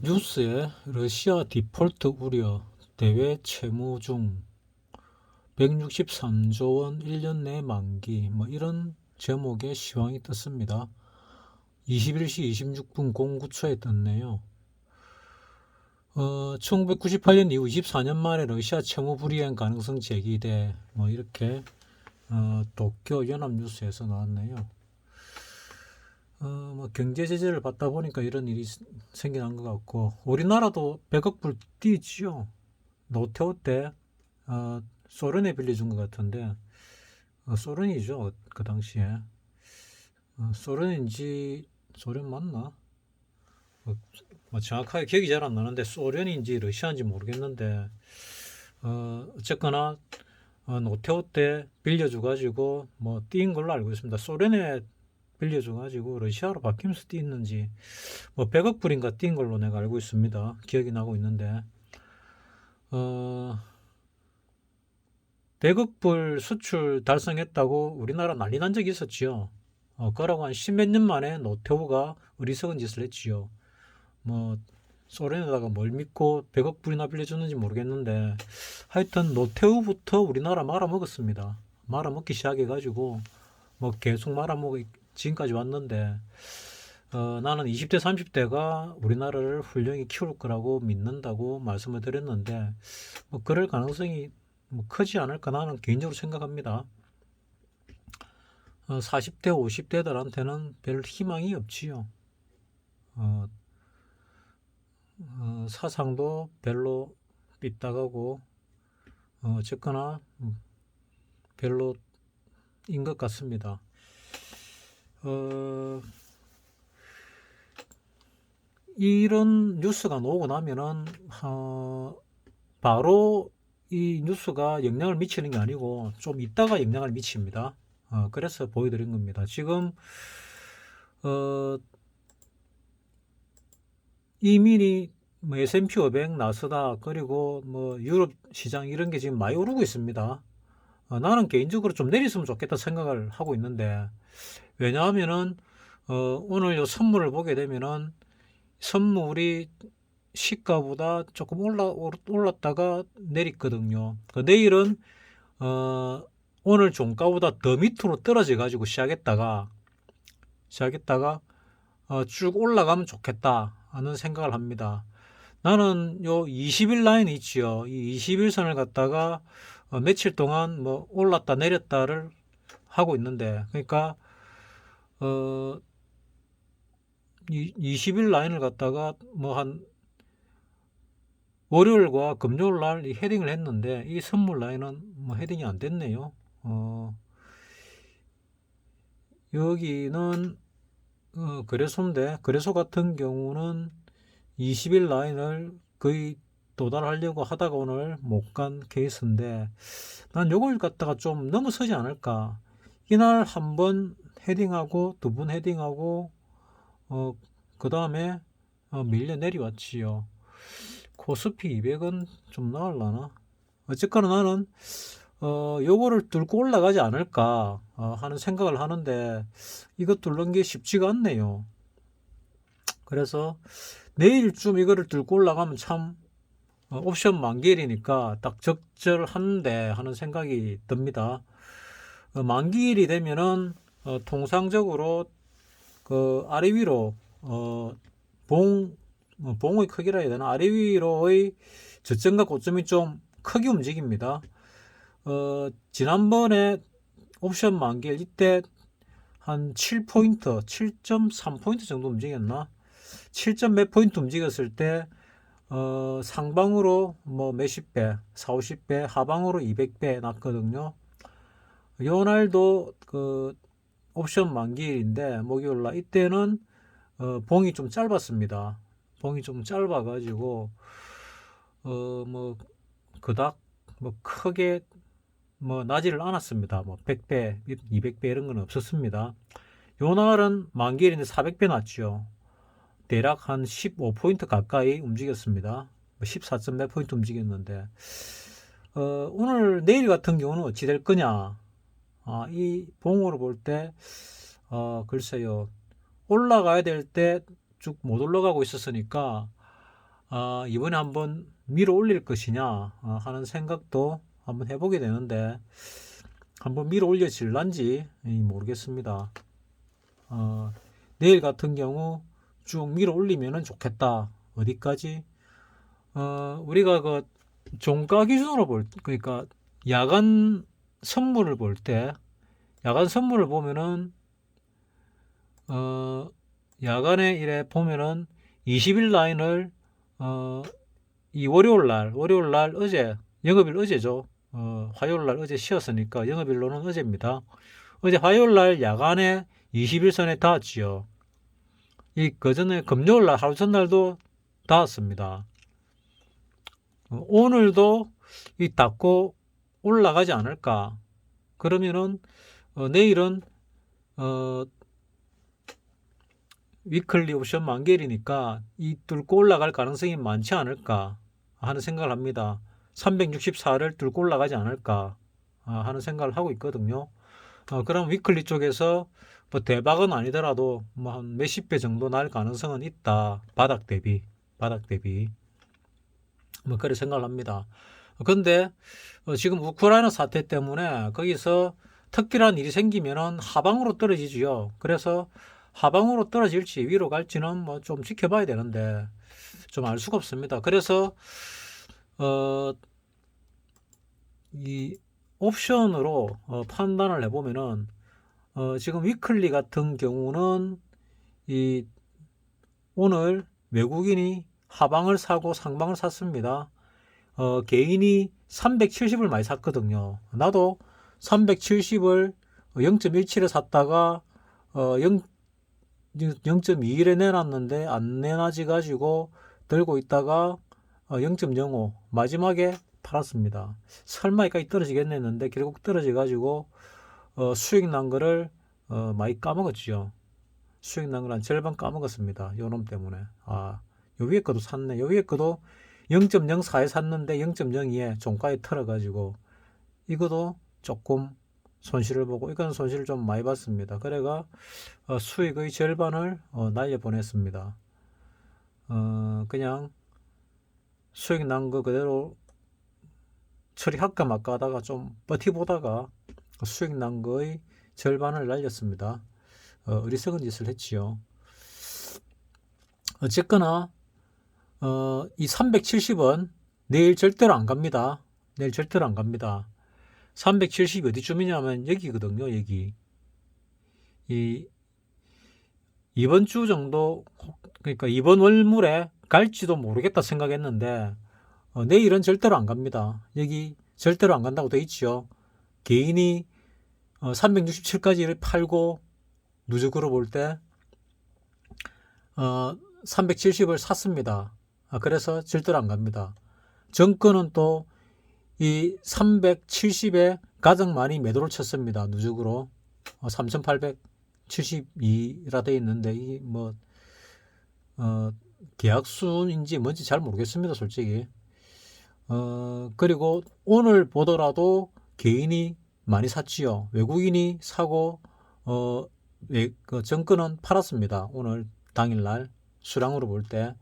뉴스에 러시아 디폴트 우려, 대외 채무 중 163조 원 1년 내 만기, 이런 제목의 시황이 떴습니다. 21시 26분 09초에 떴네요. 1998년 이후 24년 만에 러시아 채무 불이행 가능성 제기돼, 이렇게 도쿄 연합뉴스에서 나왔네요. 경제 제재를 받다 보니까 이런 일이 생겨난 것 같고, 우리나라도 100억 불 띄지요. 노태우 때 소련에 빌려준 것 같은데, 소련이죠 그 당시에. 소련인지 소련 맞나? 정확하게 기억이 잘 안 나는데 소련인지 러시아인지 모르겠는데, 어쨌거나 노태우 때 빌려줘가지고 띄인 걸로 알고 있습니다. 소련에 빌려줘가지고 러시아로 바뀌면서 띄었는지 100억 불인가 띄인 걸로 내가 알고 있습니다. 기억이 나고 있는데, 100억 불 수출 달성했다고 우리나라 난리 난 적이 있었지요. 그러고 한 십몇 년 만에 노태우가 어리석은 짓을 했지요. 소련에다가 뭘 믿고 100억 불이나 빌려줬는지 모르겠는데, 하여튼 노태우부터 우리나라 말아먹었습니다. 말아먹기 시작해가지고 계속 말아먹어 지금까지 왔는데, 나는 20대 30대가 우리나라를 훌륭히 키울 거라고 믿는다고 말씀을 드렸는데, 그럴 가능성이 크지 않을까 나는 개인적으로 생각합니다. 40대 50대들한테는 별 희망이 없지요. 사상도 별로 삐딱하고, 어쨌거나 별로인 것 같습니다. 이런 뉴스가 나오고 나면은 바로 이 뉴스가 영향을 미치는 게 아니고 좀 있다가 영향을 미칩니다. 그래서 보여드린 겁니다. 지금 이민이 S&P 500, 나스닥, 그리고 유럽 시장 이런 게 지금 많이 오르고 있습니다. 나는 개인적으로 좀 내렸으면 좋겠다 생각을 하고 있는데, 왜냐하면은 오늘 요 선물을 보게 되면은 선물이 시가보다 조금 올랐다가 내렸거든요. 내일은 오늘 종가보다 더 밑으로 떨어져 가지고 시작했다가 쭉 올라가면 좋겠다 하는 생각을 합니다. 나는 요 20일 라인이 있지요. 이 20일선을 갖다가 며칠 동안 올랐다 내렸다를 하고 있는데, 그러니까 20일 라인을 갖다가 한 월요일과 금요일 날 이 헤딩을 했는데, 이 선물 라인은 헤딩이 안 됐네요. 여기는 거래소인데, 거래소 같은 경우는 20일 라인을 거의 도달하려고 하다가 오늘 못 간 케이스인데, 난 요걸 갖다가 좀 넘어서지 않을까. 이날 한 번 헤딩하고 두 번 헤딩하고 그 다음에 밀려 내려왔지요. 코스피 200은 좀 나올라나? 어쨌거나 나는 요거를 뚫고 올라가지 않을까 하는 생각을 하는데, 이거 뚫는 게 쉽지가 않네요. 그래서 내일쯤 이거를 뚫고 올라가면 참 옵션 만기일이니까 딱 적절한데 하는 생각이 듭니다. 만기일이 되면은 통상적으로 그 아래 위로 봉의 크기라 해야 되나, 아래 위로의 저점과 고점이 좀 크게 움직입니다. 지난번에 옵션 만기일 이때 한 7포인트, 7.3포인트 정도 움직였나? 7점 몇 포인트 움직였을 때 상방으로 몇십 배, 4, 50배, 하방으로 200배 났거든요. 요 날도 그 옵션 만기일인데 목요일날 이때는 봉이 좀 짧았습니다. 봉이 좀 짧아가지고 그닥 크게 나지를 않았습니다. 100배, 200배 이런 건 없었습니다. 요 날은 만기일인데 400배 났죠. 대략 한 15포인트 가까이 움직였습니다. 14점 몇 포인트 움직였는데, 오늘 내일 같은 경우는 어찌 될 거냐. 이 봉으로 볼 때, 글쎄요, 올라가야 될 때 쭉 못 올라가고 있었으니까 이번에 한번 밀어 올릴 것이냐 하는 생각도 한번 해보게 되는데 한번 밀어 올려질란지 모르겠습니다. 내일 같은 경우 쭉 밀어 올리면 좋겠다. 어디까지? 우리가 그 종가 기준으로 그러니까 야간 선물을 야간 선물을 보면은 야간에 이래 보면은 20일 라인을 이 월요일 날 어제 영업일 어제죠. 화요일 날 어제 쉬었으니까 영업일로는 어제입니다. 어제 화요일 날 야간에 20일선에 닿았지요. 그전에 금요일 날 하루 전날도 닿았습니다. 오늘도 닿고 올라가지 않을까. 그러면은 내일은 위클리 옵션 만기일이니까 뚫고 올라갈 가능성이 많지 않을까 하는 생각을 합니다. 364를 뚫고 올라가지 않을까 하는 생각을 하고 있거든요. 그럼 위클리 쪽에서 뭐 대박은 아니더라도 뭐 한 몇십 배 정도 날 가능성은 있다. 바닥 대비 뭐 그렇게 생각을 합니다. 근데 지금 우크라이나 사태 때문에 거기서 특별한 일이 생기면은 하방으로 떨어지지요. 그래서 하방으로 떨어질지 위로 갈지는 뭐 좀 지켜봐야 되는데 좀 알 수가 없습니다. 그래서 이 옵션으로 판단을 해보면은 지금 위클리 같은 경우는 오늘 외국인이 하방을 사고 상방을 샀습니다. 개인이 370을 많이 샀거든요. 나도 370을 0.17에 샀다가 0.21에 내놨는데 안 내놔지 가지고 들고 있다가 0.05 마지막에 팔았습니다. 설마 여기까지 떨어지겠네 했는데 결국 떨어져 가지고 수익 난 거를 많이 까먹었죠. 수익 난 걸 한 절반 까먹었습니다. 요놈 때문에. 요 위에 거도 샀네. 요 위에 거도 0.04에 샀는데 0.02에 종가에 털어가지고 이것도 조금 손실을 보고 이건 손실을 좀 많이 봤습니다. 그래가 수익의 절반을 날려보냈습니다. 그냥 수익 난 거 그대로 처리할까 말까 하다가 좀 버티보다가 수익 난 거의 절반을 날렸습니다. 어리석은 짓을 했지요. 어쨌거나 이 370원 내일 절대로 안 갑니다. 내일 절대로 안 갑니다. 370이 어디쯤이냐면 여기거든요. 여기 이번 주 정도 그러니까 이번 월물에 갈지도 모르겠다 생각했는데 내일은 절대로 안 갑니다. 여기 절대로 안 간다고 돼 있지요. 개인이 367까지를 팔고 누적으로 볼 때 370을 샀습니다. 그래서 절대로 안 갑니다. 정권은 또 이 370에 가장 많이 매도를 쳤습니다. 누적으로 3872라 돼 있는데 이 뭐 계약수인지 뭔지 잘 모르겠습니다. 솔직히. 그리고 오늘 보더라도 개인이 많이 샀지요. 외국인이 사고 그 정권은 팔았습니다. 오늘 당일날 수량으로 볼 때.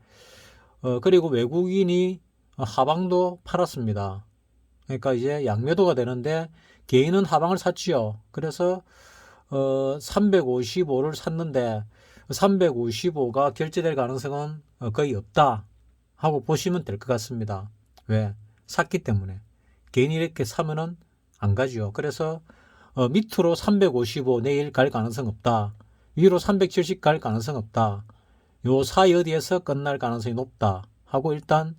그리고 외국인이 하방도 팔았습니다. 그러니까 이제 양매도가 되는데 개인은 하방을 샀지요. 그래서 355를 샀는데 355가 결제될 가능성은 거의 없다 하고 보시면 될 것 같습니다. 왜? 샀기 때문에. 개인이 이렇게 사면은 안 가지요. 그래서 밑으로 355 내일 갈 가능성 없다. 위로 370 갈 가능성 없다. 요 사이 어디에서 끝날 가능성이 높다 하고 일단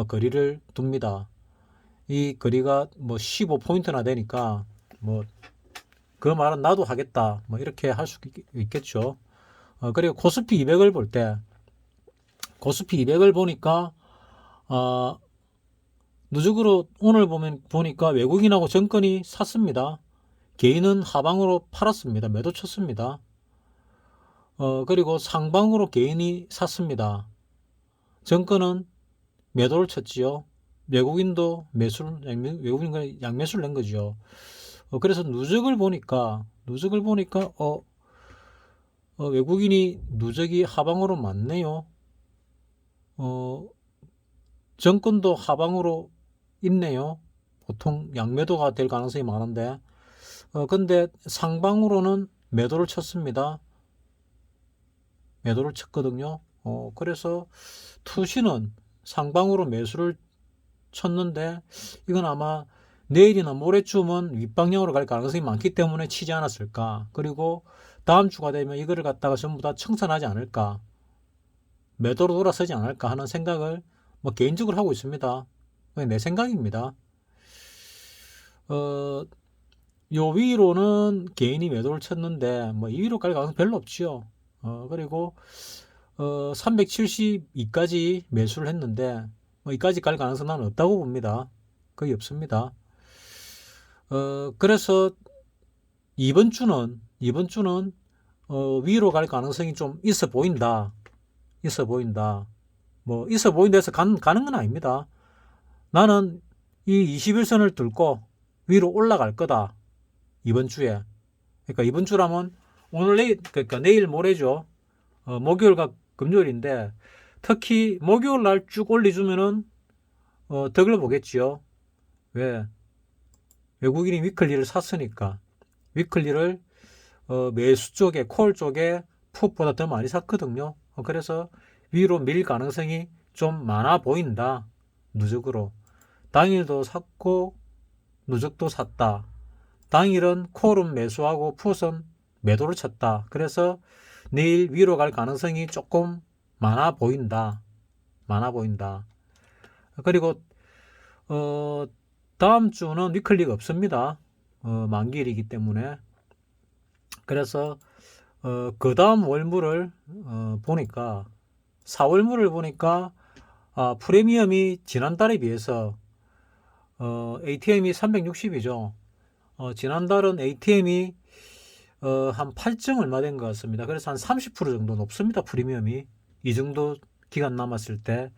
거리를 둡니다. 이 거리가 뭐 15포인트나 되니까 뭐 그 말은 나도 하겠다 뭐 이렇게 할 수 있겠죠. 그리고 코스피 200을 볼 때 코스피 200을 보니까 누적으로 오늘 보니까 외국인하고 정권이 샀습니다. 개인은 하방으로 팔았습니다. 매도 쳤습니다. 그리고 상방으로 개인이 샀습니다. 정권은 매도를 쳤지요. 외국인도 외국인과 양매수를 낸 거죠. 그래서 누적을 보니까 외국인이 누적이 하방으로 많네요. 정권도 하방으로 있네요. 보통 양매도가 될 가능성이 많은데, 근데 상방으로는 매도를 쳤습니다. 매도를 쳤거든요. 그래서 투시는 상방으로 매수를 쳤는데, 이건 아마 내일이나 모레쯤은 윗방향으로 갈 가능성이 많기 때문에 치지 않았을까. 그리고 다음 주가 되면 이거를 갖다가 전부 다 청산하지 않을까. 매도로 돌아서지 않을까 하는 생각을 뭐 개인적으로 하고 있습니다. 그냥 내 생각입니다. 요 위로는 개인이 매도를 쳤는데 뭐 이 위로 갈 가능성 별로 없지요. 그리고 372까지 매수를 했는데 뭐 이까지 갈 가능성은 나는 없다고 봅니다. 거의 없습니다. 그래서 이번 주는 위로 갈 가능성이 좀 있어 보인다. 뭐 있어 보인다 해서 가는 건 아닙니다. 나는 이 21선을 뚫고 위로 올라갈 거다. 이번 주에. 그러니까 이번 주라면 오늘 내일, 그러니까 내일 모레죠. 목요일과 금요일인데 특히 목요일 날 쭉 올려주면은 덕을 보겠지요. 왜? 외국인이 위클리를 샀으니까. 위클리를 매수 쪽에, 콜 쪽에 풋보다 더 많이 샀거든요. 그래서 위로 밀 가능성이 좀 많아 보인다. 누적으로. 당일도 샀고 누적도 샀다. 당일은 콜은 매수하고 풋은 매도를 쳤다. 그래서 내일 위로 갈 가능성이 조금 많아 보인다. 그리고 다음 주는 위클리가 없습니다. 만기일이기 때문에. 그래서 그 다음 월물을 보니까 4월물을 보니까 프리미엄이 지난달에 비해서 ATM이 360이죠. 지난달은 ATM이 한 8점 얼마 된 것 같습니다. 그래서 한 30% 정도 높습니다. 프리미엄이 이 정도 기간 남았을 때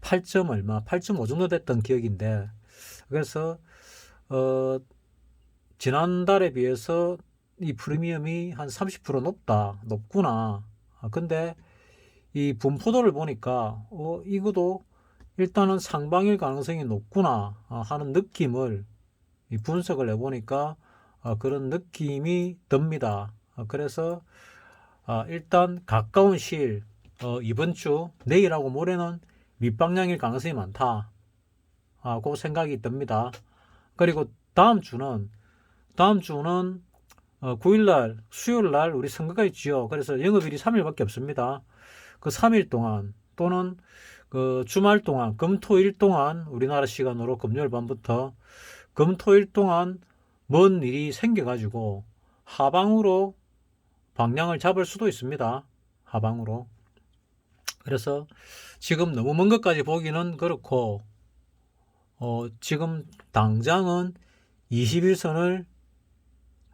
8점 얼마, 8.5 정도 됐던 기억인데, 그래서 지난달에 비해서 이 프리미엄이 한 30% 높구나. 근데 이 분포도를 보니까 이것도 일단은 상방일 가능성이 높구나 하는 느낌을 분석을 해보니까 그런 느낌이 듭니다. 그래서 일단 가까운 시일 이번 주 내일하고 모레는 밑방향일 가능성이 많다 그 생각이 듭니다. 그리고 다음 주는 9일날 수요일날 우리 선거가 있지요. 그래서 영업일이 3일밖에 없습니다. 그 3일 동안 또는 그 주말 동안 금토일 동안 우리나라 시간으로 금요일 밤부터 금토일 동안 뭔 일이 생겨가지고 하방으로 방향을 잡을 수도 있습니다. 하방으로. 그래서 지금 너무 먼 것까지 보기는 그렇고 지금 당장은 21선을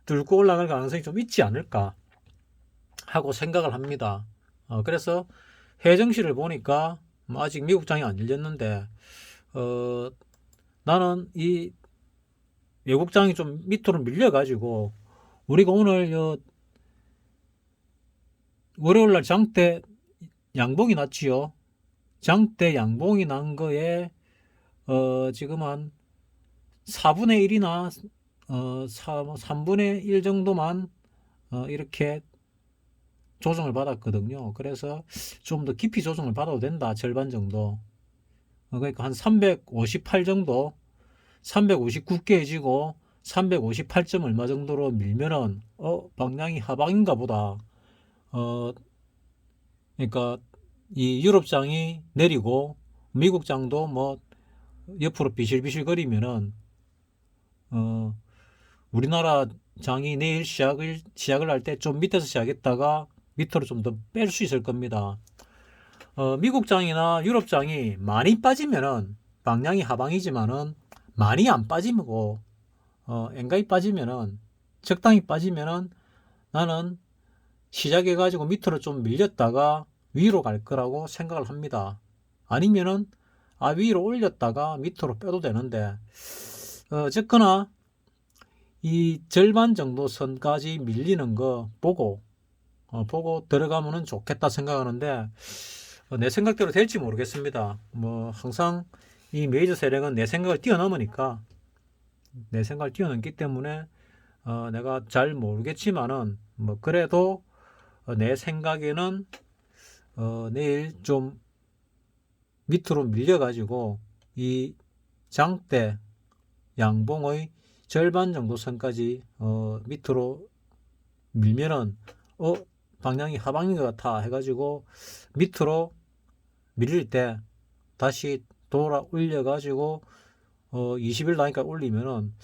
뚫고 올라갈 가능성이 좀 있지 않을까 하고 생각을 합니다. 그래서 해정시를 보니까 아직 미국장이 안 열렸는데 나는 이 외국장이 좀 밑으로 밀려가지고 우리가 오늘 월요일날 장대 양봉이 났지요. 장대 양봉이 난 거에 지금 한 4분의 1이나 3분의 1 정도만 이렇게 조정을 받았거든요. 그래서 좀 더 깊이 조정을 받아도 된다. 절반 정도. 그러니까 한 358 정도, 359개 해지고 358점 얼마 정도로 밀면은 방향이 하방인가 보다. 그러니까 이 유럽장이 내리고 미국장도 뭐 옆으로 비실비실 거리면은 우리나라 장이 내일 시작을 할 때 좀 밑에서 시작했다가 밑으로 좀 더 뺄 수 있을 겁니다. 미국 장이나 유럽 장이 많이 빠지면은 방향이 하방이지만은 많이 안 빠지고 엔가이 빠지면은 적당히 빠지면은 나는 시작해 가지고 밑으로 좀 밀렸다가 위로 갈 거라고 생각을 합니다. 아니면은 위로 올렸다가 밑으로 빼도 되는데 어쨌거나 이 절반 정도 선까지 밀리는 거 보고 보고 들어가면은 좋겠다 생각하는데 내 생각대로 될지 모르겠습니다. 뭐 항상 이 메이저 세력은 내 생각을 뛰어넘으니까 내 생각을 뛰어넘기 때문에 내가 잘 모르겠지만은 뭐 그래도 내 생각에는 내일 좀 밑으로 밀려가지고 이 장대 양봉의 절반 정도 선까지 밑으로 밀면은 방향이 하방인 것 같아 해가지고 밑으로 밀릴 때 다시 돌아 올려가지고 20일 나니까 올리면은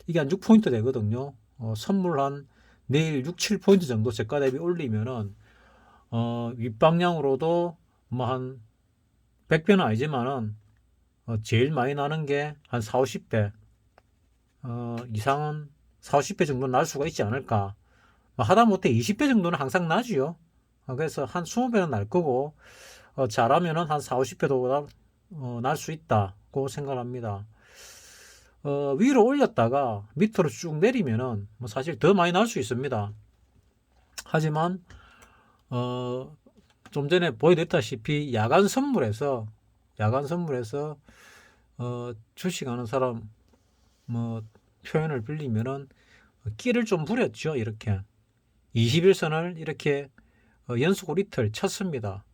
이게 한 6포인트 되거든요. 선물 한 내일 6, 7포인트 정도 저가 대비 올리면은 윗방향으로도 뭐 한 100배는 아니지만은 제일 많이 나는 게 한 4, 50배 이상은 4, 50배 정도 날 수가 있지 않을까. 하다못해 20배 정도는 항상 나지요. 그래서 한 20배는 날 거고 잘하면은 한 4, 50배도 날 수 있다고 생각합니다. 위로 올렸다가 밑으로 쭉 내리면은 뭐 사실 더 많이 날 수 있습니다. 하지만 좀 전에 보여드렸다시피 야간 선물에서 주식하는 사람 뭐 표현을 빌리면은 끼를 좀 부렸죠. 이렇게 21선을 이렇게 연속으로 이틀 쳤습니다.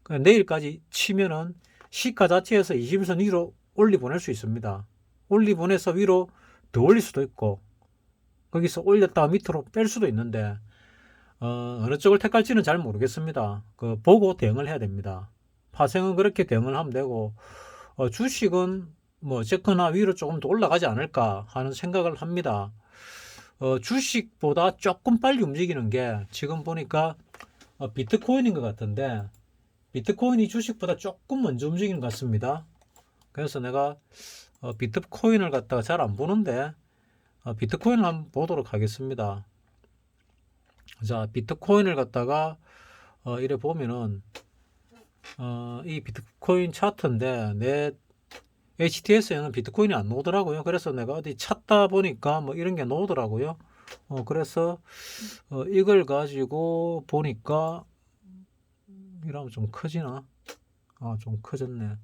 내일까지 치면은 시가 자체에서 21선 위로 올리 보낼 수 있습니다. 올리 보내서 위로 더 올릴 수도 있고 거기서 올렸다가 밑으로 뺄 수도 있는데 어느 쪽을 택할지는 잘 모르겠습니다. 보고 대응을 해야 됩니다. 파생은 그렇게 대응을 하면 되고 주식은 뭐 어쨌거나 위로 조금 더 올라가지 않을까 하는 생각을 합니다. 주식보다 조금 빨리 움직이는 게 지금 보니까 비트코인인 것 같은데 비트코인이 주식보다 조금 먼저 움직이는 것 같습니다. 그래서 내가 비트코인을 갖다가 잘 안 보는데 비트코인을 한번 보도록 하겠습니다. 자, 비트코인을 갖다가 이래 보면은 이 비트코인 차트인데 내 HTS에는 비트코인이 안 나오더라고요. 그래서 내가 어디 찾다 보니까 뭐 이런 게 나오더라고요. 그래서 이걸 가지고 보니까 이러면 좀 커지나? 좀 커졌네.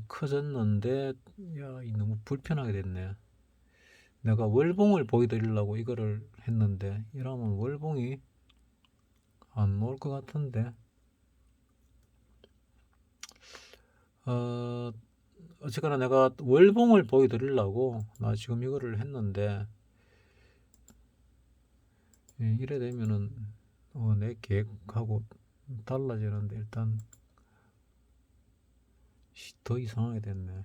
커졌는데 야, 너무 불편하게 됐네. 내가 월봉을 보여드리려고 이거를 했는데 이러면 월봉이 안 나올 것 같은데 어쨌거나 내가 월봉을 보여드리려고 나 지금 이거를 했는데 이래 되면은 내 계획하고 달라지는데 일단 더 이상하게 됐네.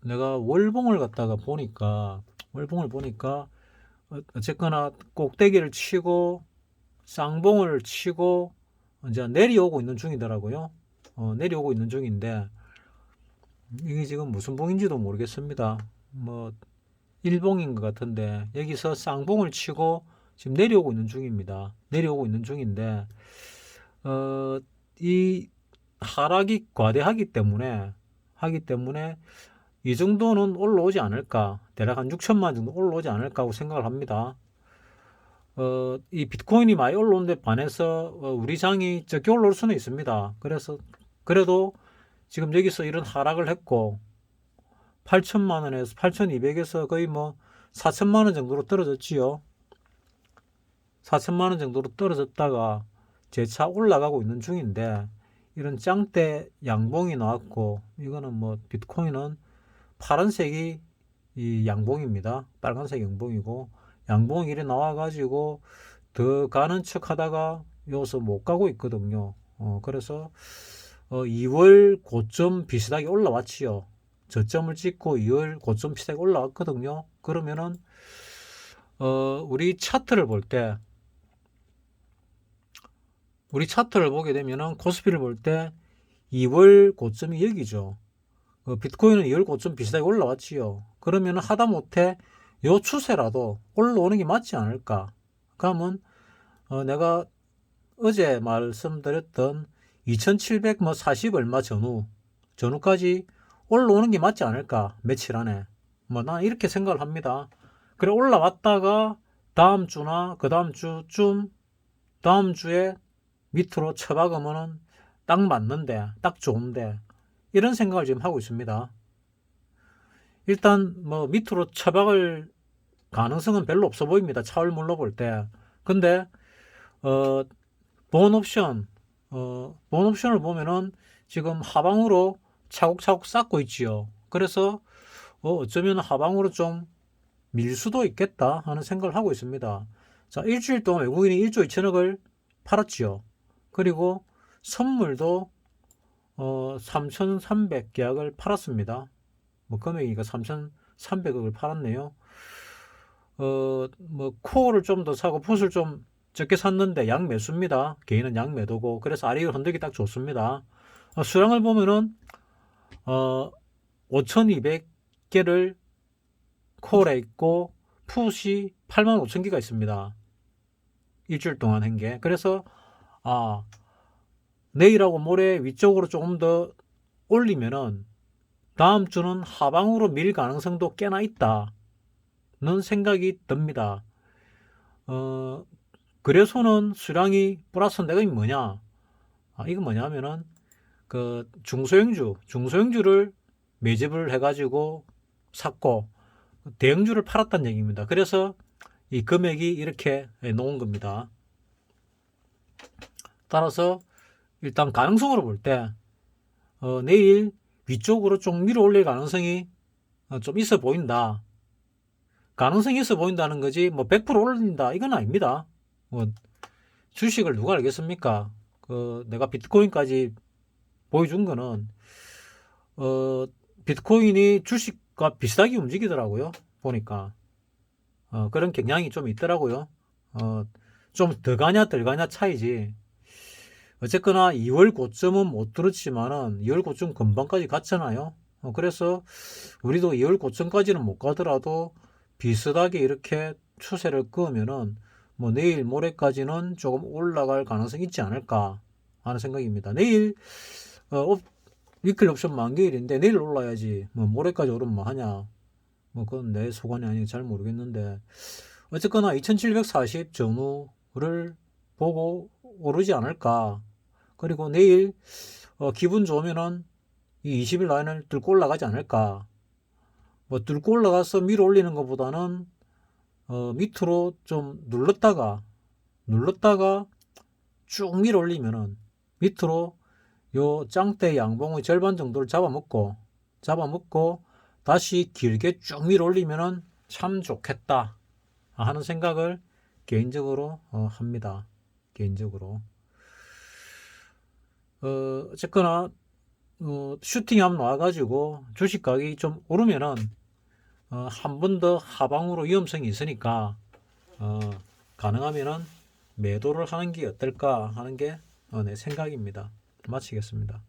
내가 월봉을 갖다가 보니까 어쨌거나 꼭대기를 치고 쌍봉을 치고 이제 내려오고 있는 중이더라고요. 내려오고 있는 중인데 이게 지금 무슨 봉인지도 모르겠습니다. 뭐 일봉인 것 같은데 여기서 쌍봉을 치고 지금 내려오고 있는 중입니다. 내려오고 있는 중인데 이 하락이 과대하기 때문에 이 정도는 올라오지 않을까, 대략 한 6천만 정도 올라오지 않을까 하고 생각을 합니다. 이 비트코인이 많이 올라오는데 반해서 우리 장이 적게 올라올 수는 있습니다. 그래서 그래도 지금 여기서 이런 하락을 했고 8천만 원에서 8,200에서 거의 뭐 4천만 원 정도로 떨어졌지요. 4천만 원 정도로 떨어졌다가 재차 올라가고 있는 중인데 이런 짱대 양봉이 나왔고 이거는 뭐 비트코인은 파란색이 이 양봉입니다. 빨간색 양봉이고 양봉이 이래 나와가지고 더 가는 척 하다가 여기서 못 가고 있거든요. 그래서 2월 고점 비슷하게 올라왔지요. 저점을 찍고 2월 고점 비슷하게 올라왔거든요. 그러면은 우리 차트를 보게 되면은 코스피를 볼 때 2월 고점이 여기죠. 비트코인은 2월 고점 비슷하게 올라왔지요. 그러면 하다못해 요 추세라도 올라오는 게 맞지 않을까? 그러면 내가 어제 말씀드렸던 2740 얼마 전후까지 올라오는 게 맞지 않을까? 며칠 안에. 뭐 난 이렇게 생각을 합니다. 그래 올라왔다가 다음 주나 그 다음 주쯤 다음 주에 밑으로 쳐박으면은 딱 맞는데, 딱 좋은데, 이런 생각을 지금 하고 있습니다. 일단 뭐 밑으로 쳐박을 가능성은 별로 없어 보입니다. 차월 물로 볼 때. 근데 어, 본 옵션, 본 옵션을 보면은 지금 하방으로 차곡차곡 쌓고 있지요. 그래서 어쩌면 하방으로 좀 밀 수도 있겠다 하는 생각을 하고 있습니다. 자, 일주일 동안 외국인이 1조 2천억을 팔았지요. 그리고 선물도 3,300 계약을 팔았습니다. 뭐 금액이가 3,300억을 팔았네요. 뭐 코어를 좀 더 사고 풋을 좀 적게 샀는데 양매수입니다. 개인은 양매도고 그래서 아리를 흔들기 딱 좋습니다. 수량을 보면은 5,200개를 콜에 있고 풋이 85,000개가 있습니다. 일주일 동안 한 게. 그래서 내일하고 모레 위쪽으로 조금 더 올리면은 다음 주는 하방으로 밀 가능성도 꽤나 있다는 생각이 듭니다. 그래서는 수량이 플러스된 게 뭐냐? 이건 뭐냐면은 그 중소형주를 매집을 해가지고 샀고 대형주를 팔았다는 얘기입니다. 그래서 이 금액이 이렇게 놓은 겁니다. 따라서 일단 가능성으로 볼 때 내일 위쪽으로 좀 밀어 올릴 가능성이 좀 있어 보인다. 가능성이 있어 보인다는 거지 뭐 100% 올린다 이건 아닙니다. 뭐 주식을 누가 알겠습니까? 내가 비트코인까지 보여준 거는 비트코인이 주식과 비슷하게 움직이더라고요. 보니까 그런 경향이 좀 있더라고요. 좀 더 가냐 덜 가냐 차이지. 어쨌거나 2월 고점은 못 들었지만은 2월 고점 금방까지 갔잖아요. 그래서 우리도 2월 고점까지는 못 가더라도 비슷하게 이렇게 추세를 그으면은 뭐 내일 모레까지는 조금 올라갈 가능성이 있지 않을까 하는 생각입니다. 내일 위클 옵션 만기일인데 내일 올라야지 뭐 모레까지 오르면 뭐 하냐, 뭐 그건 내 소관이 아니니 잘 모르겠는데 어쨌거나 2740 전후를 보고 오르지 않을까. 그리고 내일 기분 좋으면은 이 20일 라인을 뚫고 올라가지 않을까. 뭐 뚫고 올라가서 밀어 올리는 것보다는 밑으로 좀 눌렀다가 쭉 밀어 올리면은 밑으로 요 짱대 양봉의 절반 정도를 잡아먹고 다시 길게 쭉 밀어 올리면은 참 좋겠다 하는 생각을 개인적으로 합니다. 개인적으로 어쨌거나 슈팅이 한번 나와가지고 주식 가격이 좀 오르면은 한 번 더 하방으로 위험성이 있으니까 가능하면은 매도를 하는 게 어떨까 하는 게 내 생각입니다. 마치겠습니다.